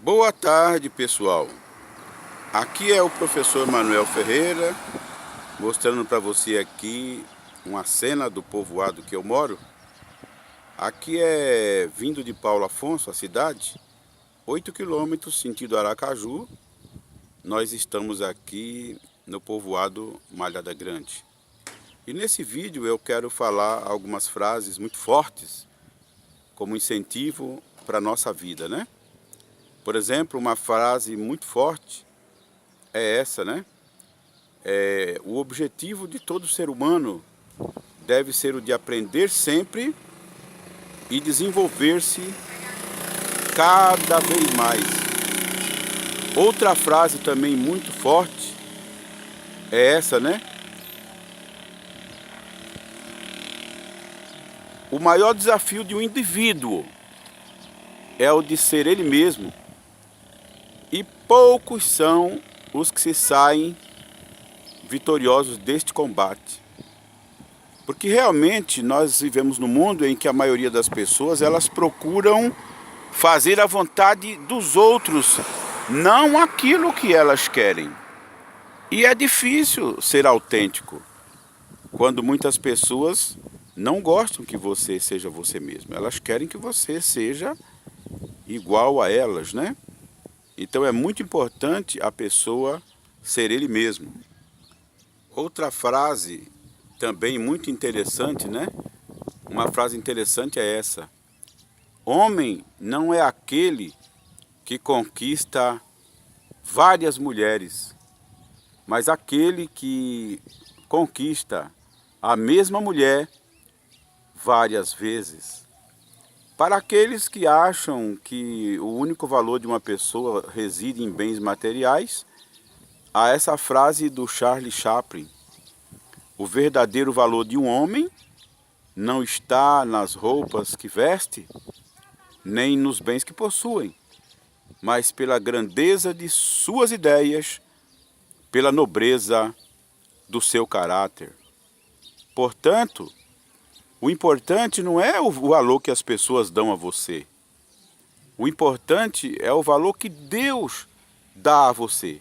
Boa tarde, pessoal. Aqui é o professor Manuel Ferreira, mostrando para você aqui uma cena do povoado que eu moro. Aqui é vindo de Paulo Afonso, a cidade, 8 quilômetros sentido Aracaju. Nós estamos aqui no povoado Malhada Grande. E nesse vídeo eu quero falar algumas frases muito fortes como incentivo para a nossa vida, né? Por exemplo, uma frase muito forte é essa, né? O objetivo de todo ser humano deve ser o de aprender sempre e desenvolver-se cada vez mais. Outra frase também muito forte é essa, né? O maior desafio de um indivíduo é o de ser ele mesmo, e poucos são os que se saem vitoriosos deste combate. Porque realmente nós vivemos num mundo em que a maioria das pessoas elas procuram fazer a vontade dos outros, não aquilo que elas querem. E é difícil ser autêntico quando muitas pessoas não gostam que você seja você mesmo. Elas querem que você seja igual a elas, né? Então é muito importante a pessoa ser ele mesmo. Outra frase também muito interessante, né? Uma frase interessante é essa: homem não é aquele que conquista várias mulheres, mas aquele que conquista a mesma mulher várias vezes. Para aqueles que acham que o único valor de uma pessoa reside em bens materiais, há essa frase do Charlie Chaplin: o verdadeiro valor de um homem não está nas roupas que veste, nem nos bens que possuem, mas pela grandeza de suas ideias, pela nobreza do seu caráter. Portanto, o importante não é o valor que as pessoas dão a você. O importante é o valor que Deus dá a você.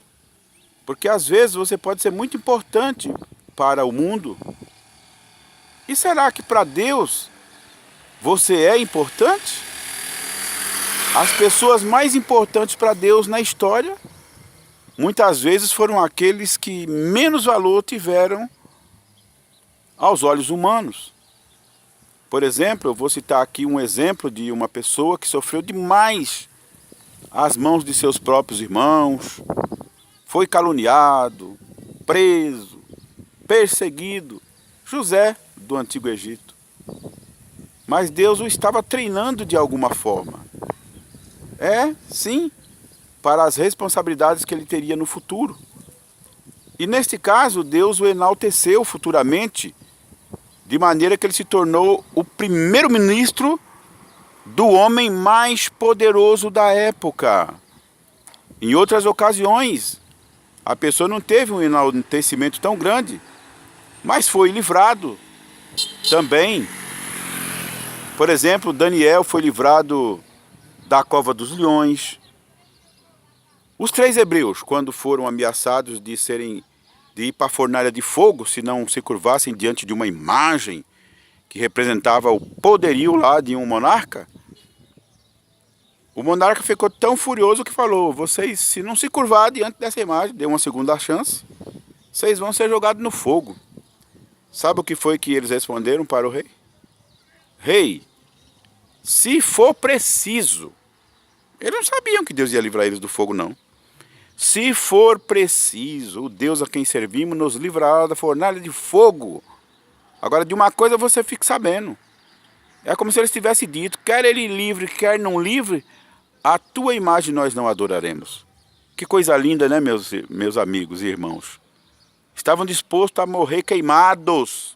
Porque às vezes você pode ser muito importante para o mundo. E será que para Deus você é importante? As pessoas mais importantes para Deus na história, muitas vezes foram aqueles que menos valor tiveram aos olhos humanos. Por exemplo, eu vou citar aqui um exemplo de uma pessoa que sofreu demais às mãos de seus próprios irmãos, foi caluniado, preso, perseguido, José do Antigo Egito. Mas Deus o estava treinando de alguma forma. Sim, para as responsabilidades que ele teria no futuro. E neste caso, Deus o enalteceu futuramente, de maneira que ele se tornou o primeiro-ministro do homem mais poderoso da época. Em outras ocasiões, a pessoa não teve um enaltecimento tão grande, mas foi livrado também. Por exemplo, Daniel foi livrado da cova dos leões. Os 3 hebreus, quando foram ameaçados de ir para a fornalha de fogo, se não se curvassem diante de uma imagem que representava o poderio lá de um monarca, o monarca ficou tão furioso que falou: vocês, se não se curvar diante dessa imagem, deu uma segunda chance, vocês vão ser jogados no fogo. Sabe o que foi que eles responderam para o rei? Rei, se for preciso, eles não sabiam que Deus ia livrar eles do fogo, não. Se for preciso, o Deus a quem servimos nos livrará da fornalha de fogo. Agora, de uma coisa você fique sabendo. É como se eles tivessem dito: quer ele livre, quer não livre, a tua imagem nós não adoraremos. Que coisa linda, né, meus amigos e irmãos? Estavam dispostos a morrer queimados.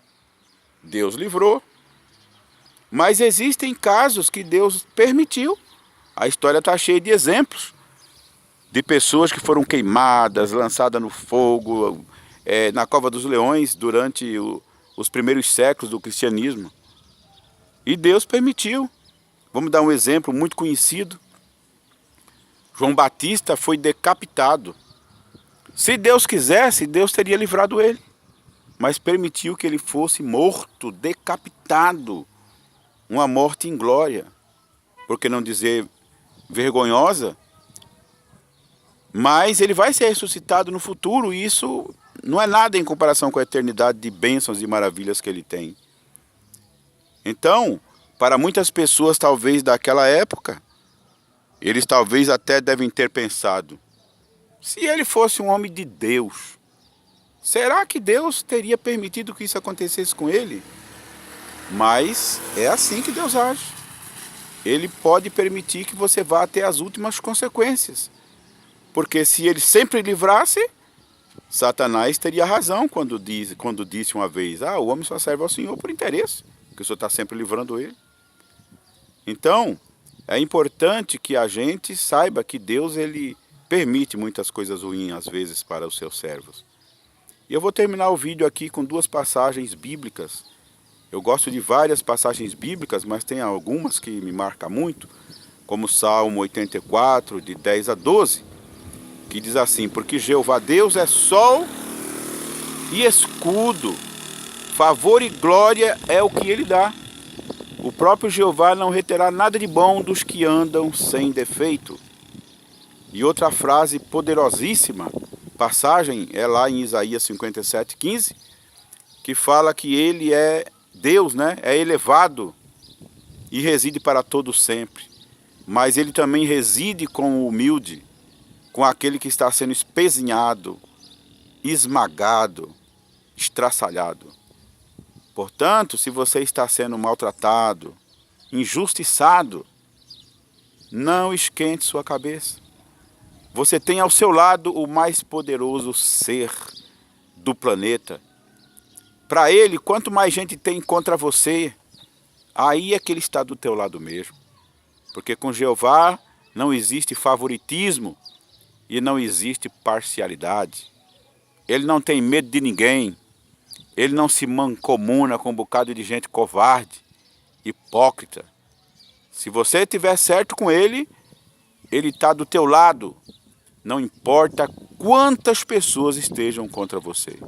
Deus livrou. Mas existem casos que Deus permitiu. A história está cheia de exemplos de pessoas que foram queimadas, lançadas no fogo, na cova dos leões durante os primeiros séculos do cristianismo. E Deus permitiu. Vamos dar um exemplo muito conhecido. João Batista foi decapitado. Se Deus quisesse, Deus teria livrado ele, mas permitiu que ele fosse morto, decapitado, uma morte inglória, por que não dizer vergonhosa, mas ele vai ser ressuscitado no futuro, e isso não é nada em comparação com a eternidade de bênçãos e maravilhas que ele tem. Então, para muitas pessoas talvez daquela época, eles talvez até devem ter pensado, se ele fosse um homem de Deus, será que Deus teria permitido que isso acontecesse com ele? Mas é assim que Deus age. Ele pode permitir que você vá até as últimas consequências. Porque se ele sempre livrasse, Satanás teria razão quando disse uma vez, o homem só serve ao Senhor por interesse, que o Senhor está sempre livrando ele. Então, é importante que a gente saiba que Deus ele permite muitas coisas ruins às vezes para os seus servos. E eu vou terminar o vídeo aqui com duas passagens bíblicas. Eu gosto de várias passagens bíblicas, mas tem algumas que me marcam muito, como Salmo 84, de 10 a 12, que diz assim, porque Jeová Deus é sol e escudo, favor e glória é o que ele dá. O próprio Jeová não reterá nada de bom dos que andam sem defeito. E outra frase poderosíssima, passagem, é lá em Isaías 57:15, que fala que ele é Deus, né? É elevado e reside para todo sempre. Mas ele também reside com o humilde, com aquele que está sendo espezinhado, esmagado, estraçalhado. Portanto, se você está sendo maltratado, injustiçado, não esquente sua cabeça. Você tem ao seu lado o mais poderoso ser do planeta. Para ele, quanto mais gente tem contra você, aí é que ele está do teu lado mesmo. Porque com Jeová não existe favoritismo e não existe parcialidade. Ele não tem medo de ninguém. Ele não se mancomuna com um bocado de gente covarde, hipócrita. Se você estiver certo com ele, ele está do teu lado. Não importa quantas pessoas estejam contra você.